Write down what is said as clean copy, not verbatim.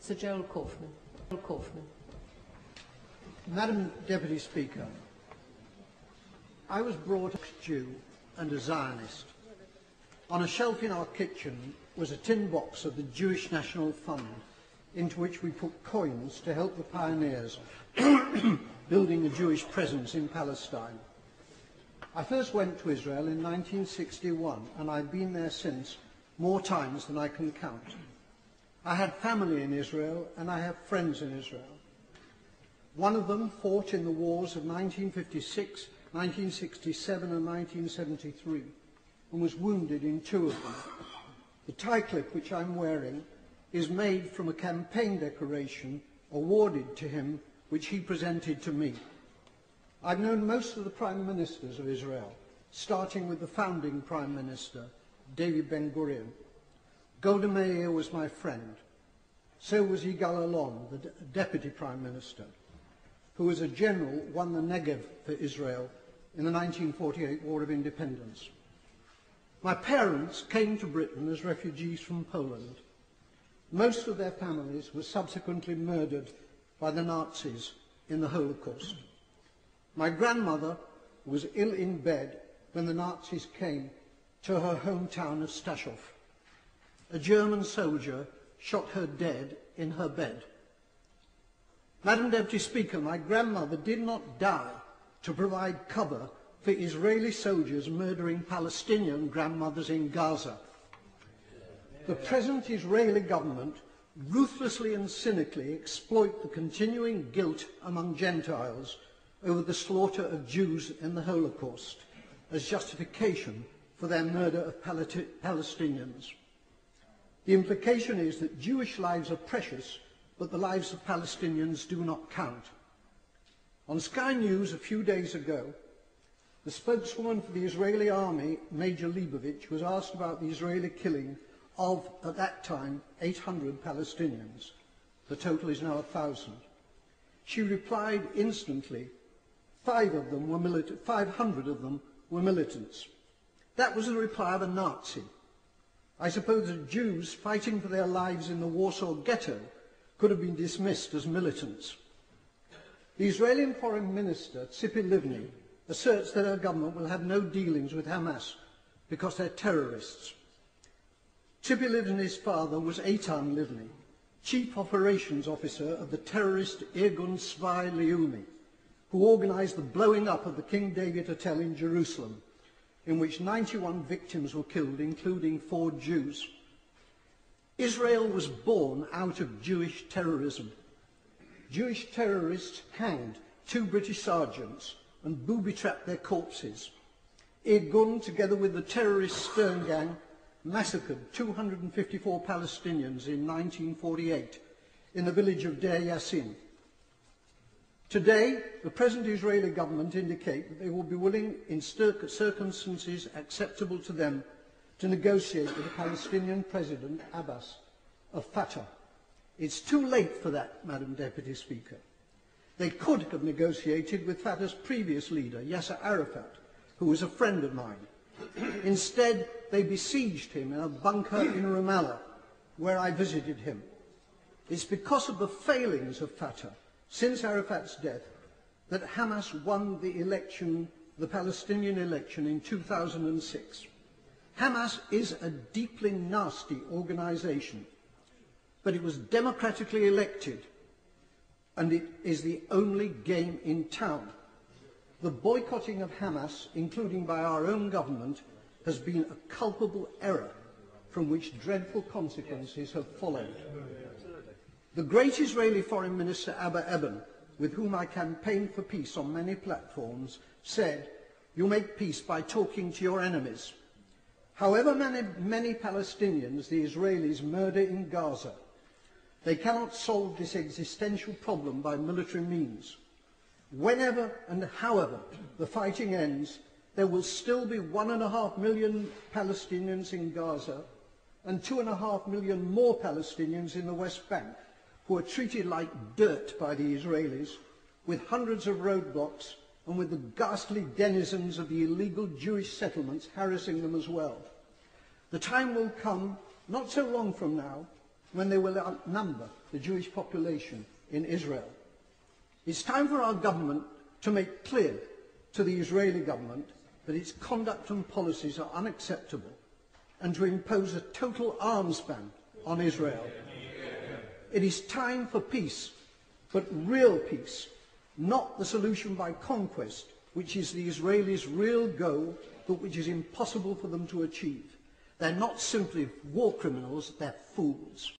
Sir Gerald Kaufman. Madam Deputy Speaker, I was brought up Jew and a Zionist. On a shelf in our kitchen was a tin box of the Jewish National Fund, into which we put coins to help the pioneers building a Jewish presence in Palestine. I first went to Israel in 1961, and I've been there since more times than I can count. I had family in Israel, and I have friends in Israel. One of them fought in the wars of 1956, 1967 and 1973, and was wounded in two of them. The tie clip which I'm wearing is made from a campaign decoration awarded to him, which he presented to me. I've known most of the Prime Ministers of Israel, starting with the founding Prime Minister, David Ben-Gurion. Golda Meir was my friend. So was Yigal Allon, the Deputy Prime Minister, who as a general won the Negev for Israel in the 1948 War of Independence. My parents came to Britain as refugees from Poland. Most of their families were subsequently murdered by the Nazis in the Holocaust. My grandmother was ill in bed when the Nazis came to her hometown of Stachov. A German soldier shot her dead in her bed. Madam Deputy Speaker, my grandmother did not die to provide cover for Israeli soldiers murdering Palestinian grandmothers in Gaza. The present Israeli government ruthlessly and cynically exploit the continuing guilt among Gentiles over the slaughter of Jews in the Holocaust as justification for their murder of Palestinians. The implication is that Jewish lives are precious, but the lives of Palestinians do not count. On Sky News a few days ago, the spokeswoman for the Israeli army, Major Leibovich, was asked about the Israeli killing of, at that time, 800 Palestinians. The total is now 1,000. She replied instantly, 500 of them were militants. That was the reply of a Nazi. I suppose that Jews fighting for their lives in the Warsaw Ghetto could have been dismissed as militants. The Israeli Foreign Minister, Tzipi Livni, asserts that her government will have no dealings with Hamas because they're terrorists. Tzipi Livni's father was Eitan Livni, Chief Operations Officer of the terrorist Irgun Tzvai Leumi, who organised the blowing up of the King David Hotel in Jerusalem, in which 91 victims were killed, including 4 Jews. Israel was born out of Jewish terrorism. Jewish terrorists hanged 2 British sergeants and booby-trapped their corpses. Irgun, together with the terrorist Stern Gang, massacred 254 Palestinians in 1948 in the village of Deir Yassin. Today, the present Israeli government indicate that they will be willing, in circumstances acceptable to them, to negotiate with the Palestinian President Abbas of Fatah. It's too late for that, Madam Deputy Speaker. They could have negotiated with Fatah's previous leader, Yasser Arafat, who was a friend of mine. Instead, they besieged him in a bunker in Ramallah, where I visited him. It's because of the failings of Fatah since Arafat's death that Hamas won the election, the Palestinian election in 2006. Hamas is a deeply nasty organization, but it was democratically elected, and it is the only game in town. The boycotting of Hamas, including by our own government, has been a culpable error from which dreadful consequences have followed. The great Israeli Foreign Minister Abba Eban, with whom I campaigned for peace on many platforms, said, "You make peace by talking to your enemies." However many Palestinians the Israelis murder in Gaza, they cannot solve this existential problem by military means. Whenever and however the fighting ends, there will still be 1.5 million Palestinians in Gaza and 2.5 million more Palestinians in the West Bank, who are treated like dirt by the Israelis, with hundreds of roadblocks and with the ghastly denizens of the illegal Jewish settlements harassing them as well. The time will come, not so long from now, when they will outnumber the Jewish population in Israel. It's time for our government to make clear to the Israeli government that its conduct and policies are unacceptable and to impose a total arms ban on Israel. It is time for peace, but real peace, not the solution by conquest, which is the Israelis' real goal, but which is impossible for them to achieve. They're not simply war criminals, they're fools.